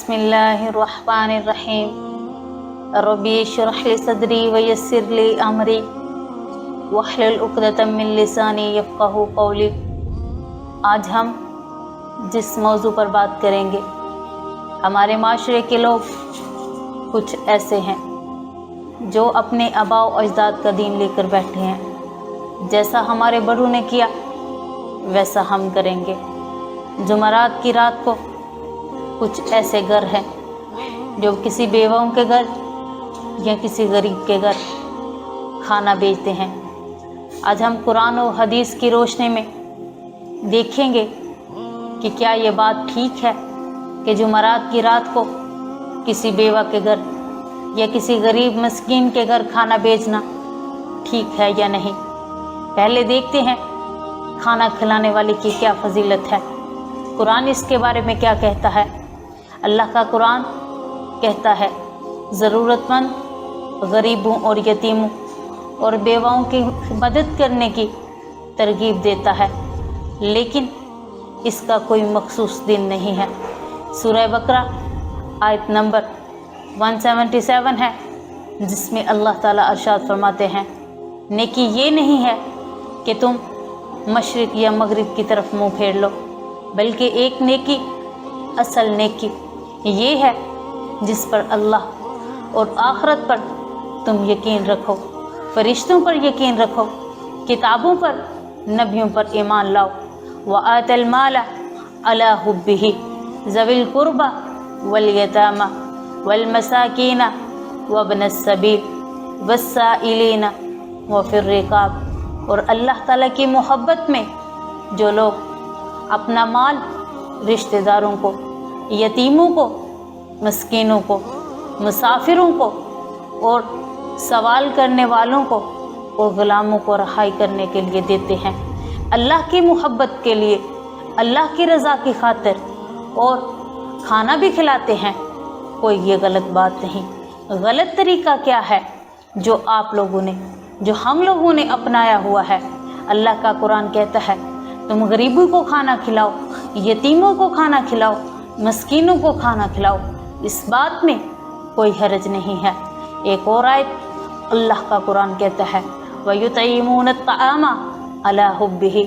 बिस्मिल्लाहिर्रहमानिर्रहीम रब्बी इश्रह ली सदरी वयस्सिर ली अमरी वहलुल उक़दतम मिन लिसानी यफ़क़हू क़ौली। आज हम जिस मौजू पर बात करेंगे, हमारे माशरे के लोग कुछ ऐसे हैं जो अपने आबाओ अजदाद का दीन लेकर बैठे हैं। जैसा हमारे बड़ों ने किया वैसा हम करेंगे। जुमरात की रात को कुछ ऐसे घर हैं जो किसी बेवाओं के घर या किसी गरीब के घर खाना बेचते हैं। आज हम कुरान और हदीस की रोशनी में देखेंगे कि क्या ये बात ठीक है कि जुमरात की रात को किसी बेवा के घर या किसी गरीब मस्कीन के घर खाना बेचना ठीक है या नहीं। पहले देखते हैं खाना खिलाने वाले की क्या फजीलत है, कुरान इसके बारे में क्या कहता है। अल्लाह का कुरान कहता है ज़रूरतमंद, गरीबों और यतीमों और बेवाओं की मदद करने की तरगीब देता है, लेकिन इसका कोई मखसूस दिन नहीं है। सूरह बकरा आयत नंबर 177 है, जिसमें अल्लाह ताला अरशाद फरमाते हैं, नेकी ये नहीं है कि तुम मशरिक़ या मगरिब की तरफ मुँह फेर लो, बल्कि एक नेकी, असल नेकी ये है जिस पर अल्लाह और आखिरत पर तुम यकीन रखो, फरिश्तों पर यकीन रखो, किताबों पर, नबियों पर ईमान लाओ। व आतल माला अला हुब्बिही ज़विल कुर्बा वल यतामा वल मसाकीना वब्नस सबील वस्साइलीना व फिर रिकाब। और अल्लाह ताला की मोहब्बत में जो लोग अपना माल रिश्तेदारों को, यतीमों को, मस्कीनों को, मुसाफिरों को और सवाल करने वालों को और ग़ुलामों को रहाई करने के लिए देते हैं, अल्लाह की मोहब्बत के लिए, अल्लाह की रज़ा की खातिर, और खाना भी खिलाते हैं, कोई ये गलत बात नहीं। गलत तरीका क्या है जो आप लोगों ने, जो हम लोगों ने अपनाया हुआ है। अल्लाह का कुरान कहता है तुम गरीबों को खाना खिलाओ, यतीमों को खाना खिलाओ, मस्कीनों को खाना खिलाओ, इस बात में कोई हरज नहीं है। एक और आयत अल्लाह का कुरान कहता है वयुतईमून अत्तआमा अला हुब्बिही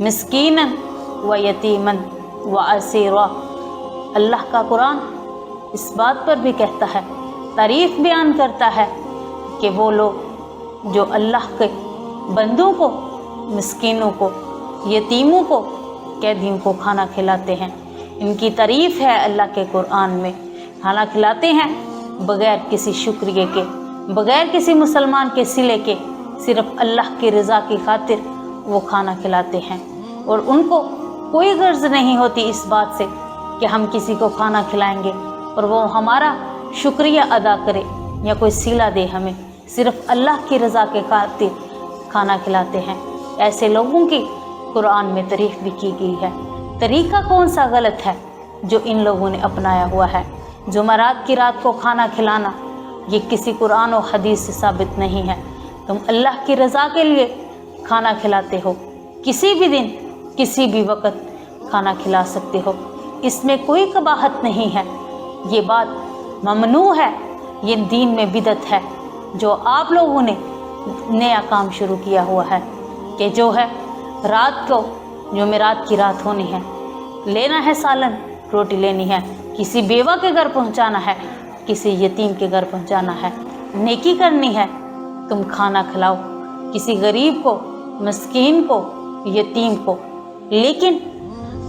मिस्कीनन व यतीमन व असीरा। अल्लाह का कुरान इस बात पर भी कहता है, तारीफ़ बयान करता है कि वो लोग जो अल्लाह के बंदों को, मिस्कीनों को, यतीमों को, कैदियों को खाना खिलाते हैं। इनकी तारीफ़ है अल्लाह के कुरान में। खाना खिलाते हैं बग़ैर किसी शुक्रिया के, बग़ैर किसी मुसलमान के सिले के, सिर्फ़ अल्लाह की रज़ा की खातिर वो खाना खिलाते हैं। और उनको कोई गर्ज नहीं होती इस बात से कि हम किसी को खाना खिलाएंगे और वो हमारा शुक्रिया अदा करे या कोई सिला दे हमें, सिर्फ़ अल्लाह की रज़ा के खातिर खाना खिलाते हैं। ऐसे लोगों की कुरान में तारीफ़ भी की गई है। तरीक़ा कौन सा गलत है जो इन लोगों ने अपनाया हुआ है। जुमरात की रात को खाना खिलाना ये किसी कुरान और हदीस से साबित नहीं है। तुम अल्लाह की रज़ा के लिए खाना खिलाते हो, किसी भी दिन, किसी भी वक्त खाना खिला सकते हो, इसमें कोई कबाहत नहीं है। ये बात ममनू है, ये दीन में बिदअत है जो आप लोगों ने नया काम शुरू किया हुआ है कि जो है रात को जुमेरात की रात होनी है, लेना है सालन, रोटी लेनी है, किसी बेवा के घर पहुंचाना है, किसी यतीम के घर पहुंचाना है, नेकी करनी है, तुम खाना खिलाओ किसी गरीब को, मस्कीन को, यतीम को। लेकिन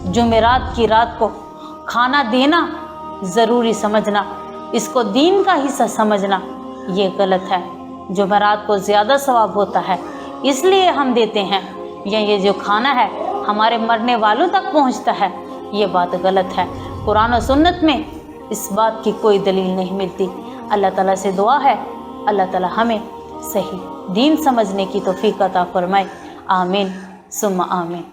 जुमेरात की रात को खाना देना ज़रूरी समझना, इसको दीन का हिस्सा समझना, ये गलत है। जुमेरात को ज़्यादा सवाब होता है इसलिए हम देते हैं, या ये जो खाना है हमारे मरने वालों तक पहुंचता है, ये बात गलत है। कुरान और सुन्नत में इस बात की कोई दलील नहीं मिलती। अल्लाह ताला से दुआ है अल्लाह ताला हमें सही दीन समझने की तौफीक अता फरमाए। आमीन सुम्मा आमीन।